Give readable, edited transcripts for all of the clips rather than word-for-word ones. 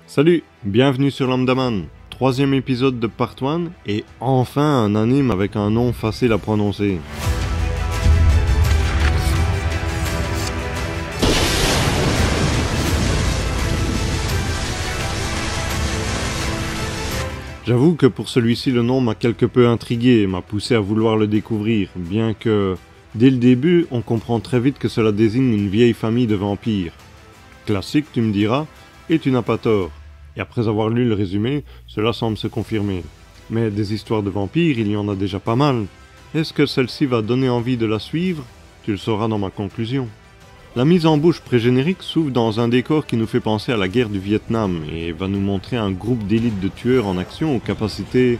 Salut, bienvenue sur Lambdaman, troisième épisode de Part 1 et enfin un anime avec un nom facile à prononcer. J'avoue que pour celui-ci le nom m'a quelque peu intrigué et m'a poussé à vouloir le découvrir, bien que dès le début on comprend très vite que cela désigne une vieille famille de vampires. Classique tu me diras, et tu n'as pas tort. Et après avoir lu le résumé, cela semble se confirmer. Mais des histoires de vampires, il y en a déjà pas mal. Est-ce que celle-ci va donner envie de la suivre? Tu le sauras dans ma conclusion. La mise en bouche pré-générique s'ouvre dans un décor qui nous fait penser à la guerre du Vietnam et va nous montrer un groupe d'élite de tueurs en action aux capacités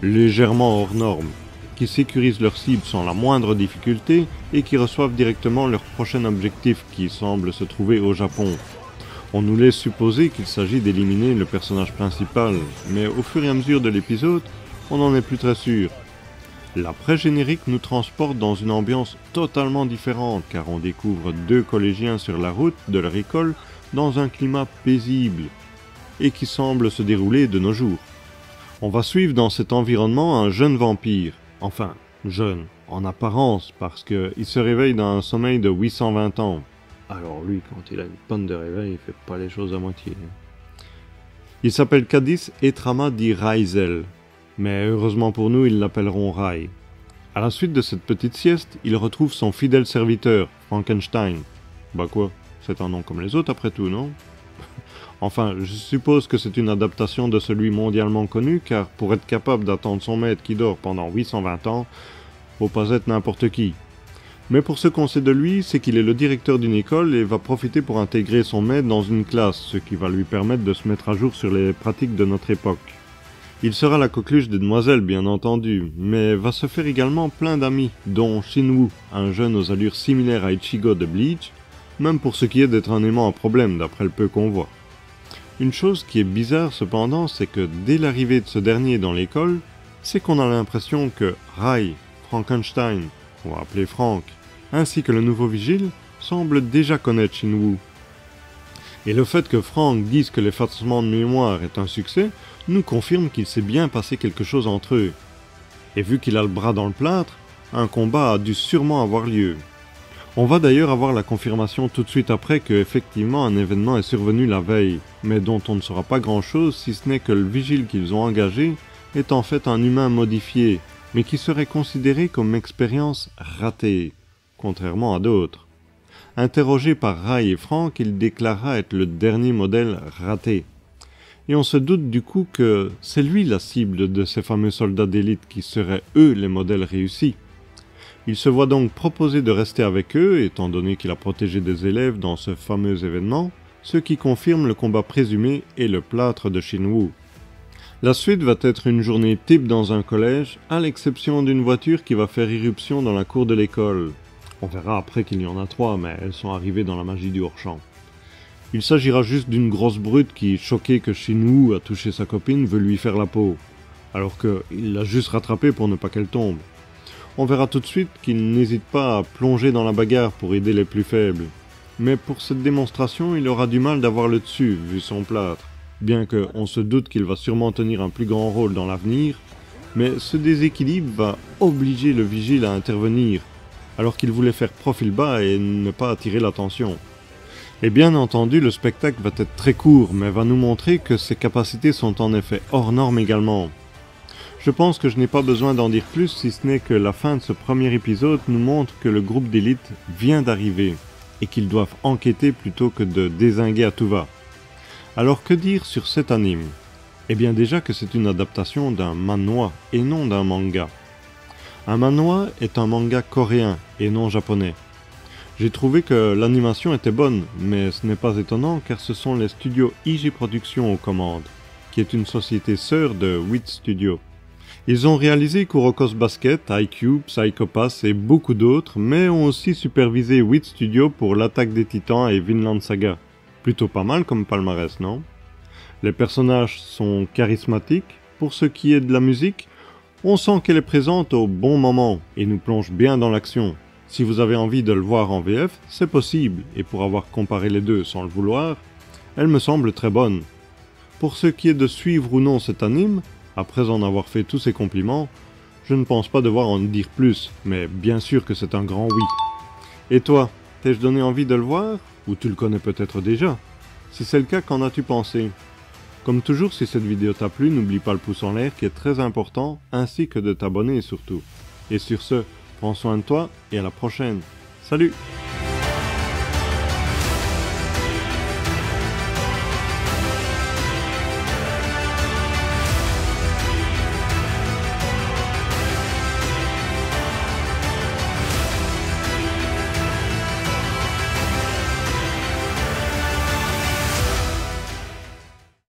légèrement hors normes, qui sécurisent leurs cibles sans la moindre difficulté et qui reçoivent directement leur prochain objectif qui semble se trouver au Japon. On nous laisse supposer qu'il s'agit d'éliminer le personnage principal, mais au fur et à mesure de l'épisode, on n'en est plus très sûr. L'après-générique nous transporte dans une ambiance totalement différente, car on découvre deux collégiens sur la route de leur école dans un climat paisible, et qui semble se dérouler de nos jours. On va suivre dans cet environnement un jeune vampire, enfin, jeune, en apparence, parce qu'il se réveille d'un sommeil de 820 ans. Alors lui, quand il a une panne de réveil, il fait pas les choses à moitié. Il s'appelle Cadiz Etrama di Raizel, mais heureusement pour nous, ils l'appelleront Rai. À la suite de cette petite sieste, il retrouve son fidèle serviteur, Frankenstein. Bah quoi, c'est un nom comme les autres après tout, non? Enfin, je suppose que c'est une adaptation de celui mondialement connu, car pour être capable d'attendre son maître qui dort pendant 820 ans, faut pas être n'importe qui. Mais pour ce qu'on sait de lui, c'est qu'il est le directeur d'une école et va profiter pour intégrer son maître dans une classe, ce qui va lui permettre de se mettre à jour sur les pratiques de notre époque. Il sera la coqueluche des demoiselles, bien entendu, mais va se faire également plein d'amis, dont Shinwoo, un jeune aux allures similaires à Ichigo de Bleach, même pour ce qui est d'être un aimant à problème, d'après le peu qu'on voit. Une chose qui est bizarre cependant, c'est que dès l'arrivée de ce dernier dans l'école, c'est qu'on a l'impression que Rai, Frankenstein, on va appeler Frank, ainsi que le nouveau vigile, semblent déjà connaître Shinwoo. Et le fait que Frank dise que l'effacement de mémoire est un succès, nous confirme qu'il s'est bien passé quelque chose entre eux. Et vu qu'il a le bras dans le plâtre, un combat a dû sûrement avoir lieu. On va d'ailleurs avoir la confirmation tout de suite après que effectivement un événement est survenu la veille, mais dont on ne saura pas grand chose si ce n'est que le vigile qu'ils ont engagé est en fait un humain modifié, mais qui serait considéré comme expérience ratée, contrairement à d'autres. Interrogé par Rai et Frank, il déclara être le dernier modèle raté. Et on se doute du coup que c'est lui la cible de ces fameux soldats d'élite qui seraient eux les modèles réussis. Il se voit donc proposer de rester avec eux, étant donné qu'il a protégé des élèves dans ce fameux événement, ce qui confirme le combat présumé et le plâtre de Shinwoo. La suite va être une journée type dans un collège, à l'exception d'une voiture qui va faire irruption dans la cour de l'école. On verra après qu'il y en a 3, mais elles sont arrivées dans la magie du hors-champ. Il s'agira juste d'une grosse brute qui, choquée que Shinwoo a touché sa copine, veut lui faire la peau, alors qu'il l'a juste rattrapée pour ne pas qu'elle tombe. On verra tout de suite qu'il n'hésite pas à plonger dans la bagarre pour aider les plus faibles. Mais pour cette démonstration, il aura du mal d'avoir le dessus, vu son plâtre. Bien qu'on se doute qu'il va sûrement tenir un plus grand rôle dans l'avenir, mais ce déséquilibre va obliger le vigile à intervenir, alors qu'il voulait faire profil bas et ne pas attirer l'attention. Et bien entendu, le spectacle va être très court, mais va nous montrer que ses capacités sont en effet hors normes également. Je pense que je n'ai pas besoin d'en dire plus, si ce n'est que la fin de ce premier épisode nous montre que le groupe d'élite vient d'arriver, et qu'ils doivent enquêter plutôt que de dézinguer à tout va. Alors que dire sur cet anime? Eh bien déjà que c'est une adaptation d'un manhwa et non d'un manga. Un manhwa est un manga coréen et non japonais. J'ai trouvé que l'animation était bonne, mais ce n'est pas étonnant car ce sont les studios IG Productions aux commandes, qui est une société sœur de WIT Studio. Ils ont réalisé Kuroko's Basket, iQube, Psycho Pass et beaucoup d'autres, mais ont aussi supervisé WIT Studio pour l'Attaque des Titans et Vinland Saga. Plutôt pas mal comme palmarès, non? Les personnages sont charismatiques. Pour ce qui est de la musique, on sent qu'elle est présente au bon moment et nous plonge bien dans l'action. Si vous avez envie de le voir en VF, c'est possible, et pour avoir comparé les deux sans le vouloir, elle me semble très bonne. Pour ce qui est de suivre ou non cet anime, après en avoir fait tous ces compliments, je ne pense pas devoir en dire plus, mais bien sûr que c'est un grand oui. Et toi, t'ai-je donné envie de le voir? Ou tu le connais peut-être déjà? Si c'est le cas, qu'en as-tu pensé? Comme toujours, si cette vidéo t'a plu, n'oublie pas le pouce en l'air qui est très important, ainsi que de t'abonner surtout. Et sur ce, prends soin de toi et à la prochaine. Salut!